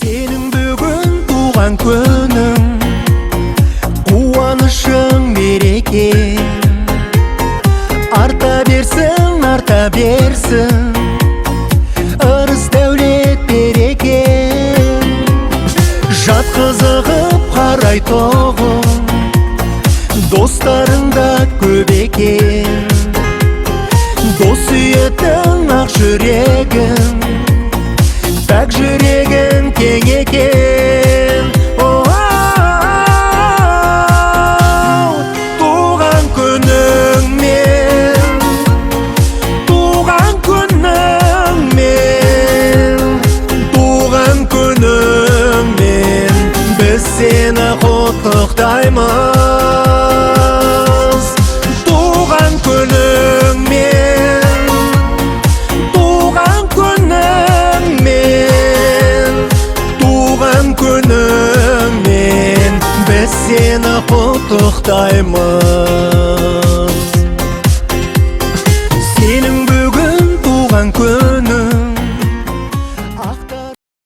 Сенің бүгін туған күнің, қуанышың береке. Арта берсін, арта берсін, ырыс дәулет береке. Жат қызығып қарай тоғым, достарың да көп екен. Дос сүйетін ақ жүрегің, пәк жүрегің кең екен. Туған күніңмен, туған күніңмен, туған күніңмен біз сені құттықтаймыз. Туған күніңмен, туған күніңмен, туған күніңмен біз сені құттықтаймыз. Сенің бүгін туған күн,